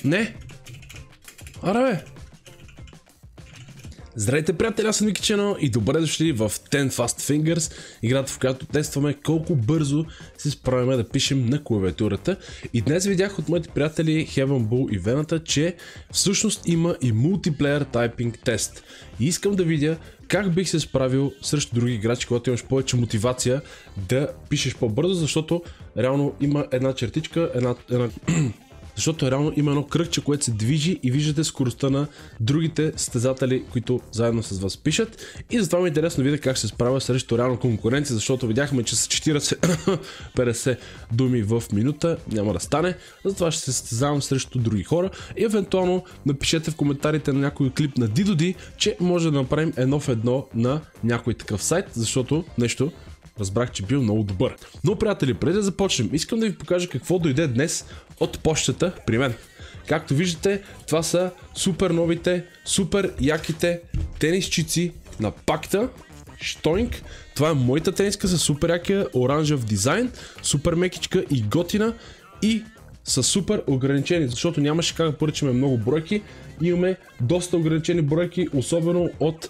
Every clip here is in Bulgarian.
Не! Аре бе! Здравейте, приятели, аз съм Никичено и добре дошли в 10 Fast Fingers, играта, в която тестваме колко бързо се справяме да пишем на клавиатурата. И днес видях от моите приятели Heaven Bull и Вената, че всъщност има и мултиплеер тайпинг тест. И искам да видя как бих се справил срещу други играчи, когато имаш повече мотивация да пишеш по-бързо, защото реално има една чертичка, защото реално има едно кръгче, което се движи и виждате скоростта на другите състезатели, които заедно с вас пишат. И затова ми е интересно да видя как се справя срещу реална конкуренция, защото видяхме, че с 40-50 думи в минута няма да стане. Затова ще се състезавам срещу други хора и евентуално напишете в коментарите на някой клип на Didodi, че може да направим едно в едно на някой такъв сайт, защото нещо разбрах, че бил много добър. Но, приятели, преди да започнем, искам да ви покажа какво дойде днес от почтата при мен. Както виждате, това са супер новите, супер яките тенисчици на Пакта. Штойнк. Това е моята тениска с супер якия оранжев дизайн, супер мекичка и готина и са супер ограничени, защото нямаше как да поръчаме много бройки. Имаме доста ограничени бройки, особено от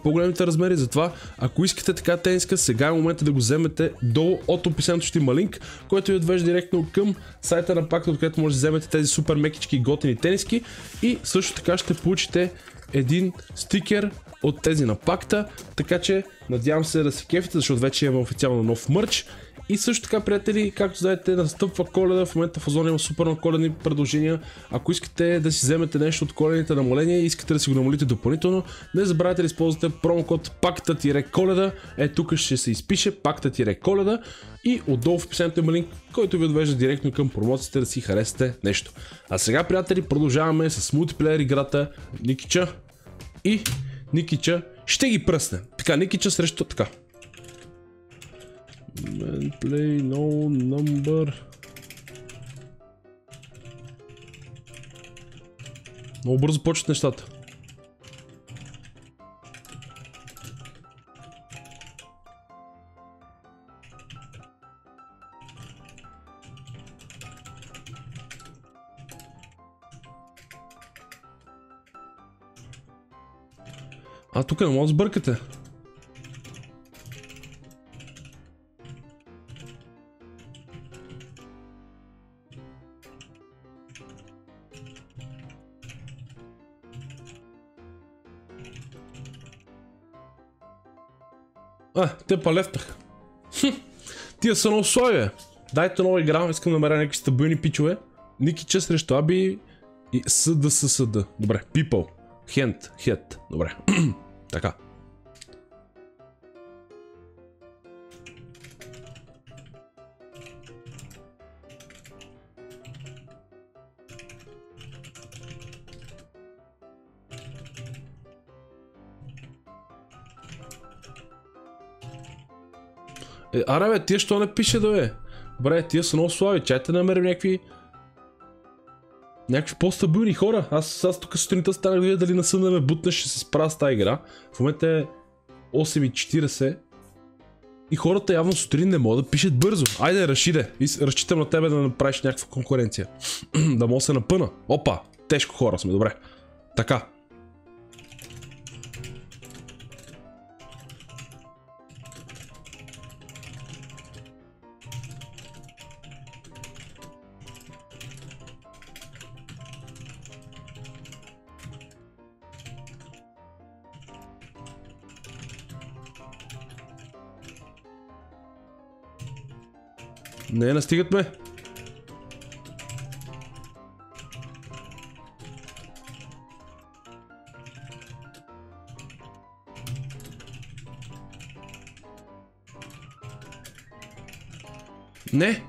по-големите размери. Затова, ако искате така тениска, сега е момента да го вземете. Долу от описанието ще има линк, който ви отвежда директно към сайта на Пакта, откъдето може да вземете тези супер мекички и готини тениски. И също така ще получите един стикер от тези на Пакта, така че надявам се да се кефите, защото вече имаме официално нов мърч. И също така, приятели, както знаете, настъпва Коледа, в момента в Озон има супер на коледни предложения. Ако искате да си вземете нещо от коледните намаления и искате да си го намалите допълнително, не забравяйте да използвате промокод PAKTA-KOLEDA. Тук ще се изпише PAKTA-KOLEDA и отдолу в описанието има линк, който ви отвежда директно към промоцията да си харесате нещо. А сега, приятели, продължаваме с мултиплеер играта Никича и Никича ще ги пръсне. Така, Никича срещу така. Play no number. Много бързо почват нещата. Тук не мога да сбъркате. Те палевтах. Тия са много слаби. Дайте нова игра, искам да намеря някакви стабилни пичове. Никича срещу Аби и СД. Добре, people. Head. Добре. Така. Аре бе, тия що не пише да бе? Добре, тия са много слаби, чайте да намерим някакви по-стабилни хора. Аз тук сутринта станах да видя дали не съм да ме бутнеш, ще се справя с тази игра. В момента е 8:40 и хората явно сутрин не могат да пишат бързо. Айде, Рашиде, разчитам на тебе да направиш някаква конкуренция. Да мога се напъна. Опа, тежко хора сме, добре. Така. Не, настигат ме. Не.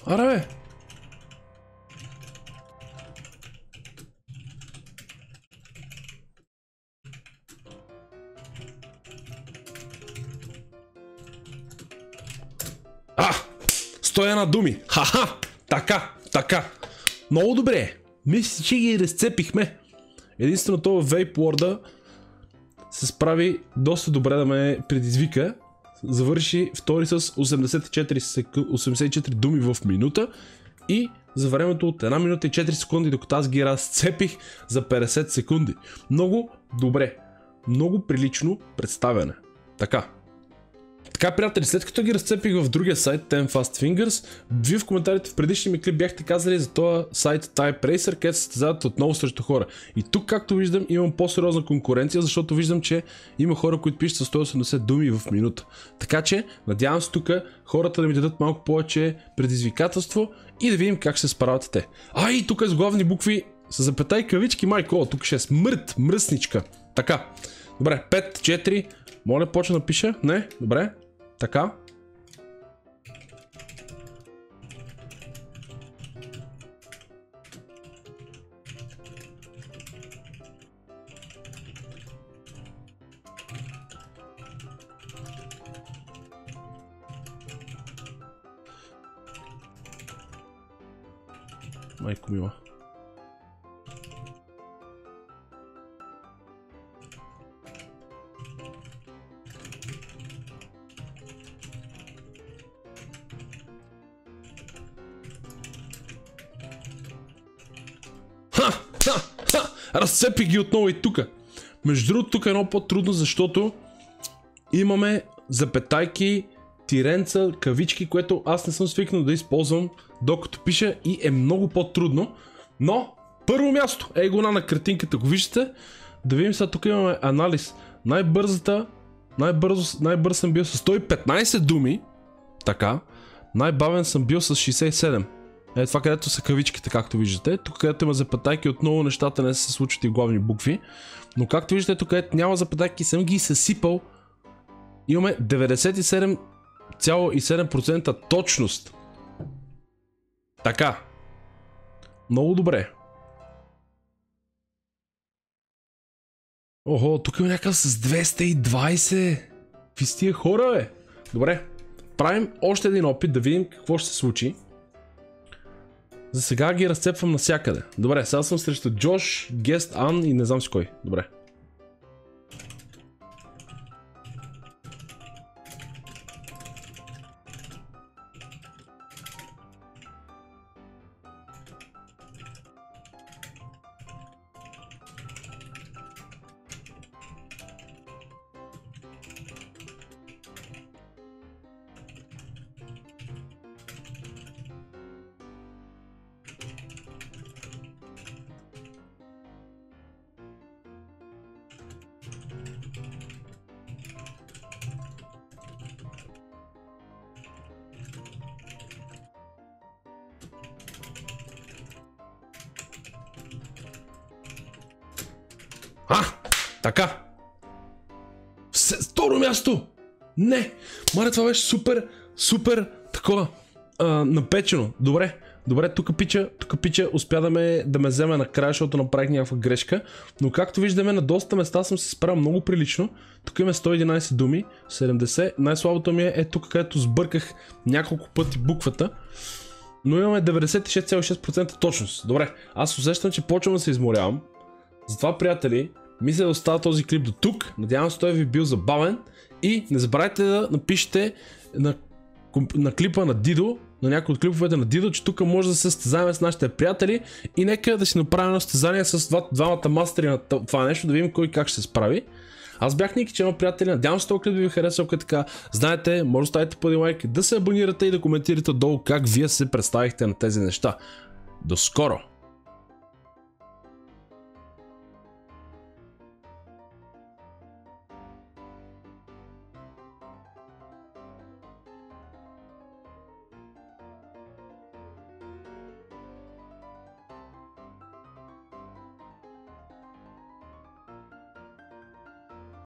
Аре бе. Стоя на думи. Ха-ха! Така. Много добре. Мисля, че ги разцепихме. Единствено това Vape Lord се справи доста добре да ме предизвика. Завърши втори с 84 думи в минута. и за времето от 1 минута и 4 секунди, докато аз ги разцепих за 50 секунди. Много добре, много прилично представяне. Така, приятели, след като ги разцепих в другия сайт, 10 Fast Fingers, вие в коментарите в предишния ми клип бяхте казали за този сайт Type Racer, където се състезават отново срещу хора. И тук, както виждам, имам по-сериозна конкуренция, защото виждам, че има хора, които пишат с 180 думи в минута. Така че, надявам се тук хората да ми дадат малко повече предизвикателство и да видим как ще се справят те. И тук е с главни букви, с запетай кавички, майко, тук ще е смърт, мръсничка. Така, добре, 5, 4, моля почна да пиша, не, добре. Така. Майко мила. Разцепи ги отново и тука. Между другото, тук е едно по-трудно, защото имаме запетайки, тиренца, кавички, което аз не съм свикнал да използвам докато пиша и е много по-трудно. Но, първо място, го на картинката, го виждате. Да видим сега, тук имаме анализ. Най-бърз съм бил с 115 думи. Така. Най-бавен съм бил с 67. Това където са кавичките, както виждате. Тук където има запетайки, отново нещата не се случват и главни букви. Но както виждате, тук където няма запетайки, съм ги съсипал. Имаме 97,7% точност. Така. Много добре. Охо, тук има някакъв с 220. Какви с тия хора, бе? Добре. Правим още един опит да видим какво ще се случи. За сега ги разцепвам навсякъде. Добре, сега съм срещу Джош, Гест, Ан и не знам си кой. Добре. Така. Второ място! Не! Маре, това беше супер такова напечено. Добре, тук пича успя да ме вземе накрая, защото направих някаква грешка. Но както виждаме, на доста места съм се справил много прилично. Тук има 111 думи, 70. Най-слабото ми е тук, където сбърках няколко пъти буквата. Но имаме 96,6% точност. Добре, аз усещам, че почвам да се изморявам. Затова, приятели, мисля да оставя този клип до тук. Надявам се той ви бил забавен. И не забравяйте да напишете на клипа на Дидо, на някои от клиповете на Дидо, че тук може да се състезаваме с нашите приятели. И нека да си направим едно състезание с двамата мастери на това нещо, да видим кой как ще се справи. Аз бях Ники, че приятели, надявам се този клип да ви хареса, ако е така. Знаете, може да ставите по един лайк, да се абонирате и да коментирате долу как вие се представихте на тези неща. До скоро!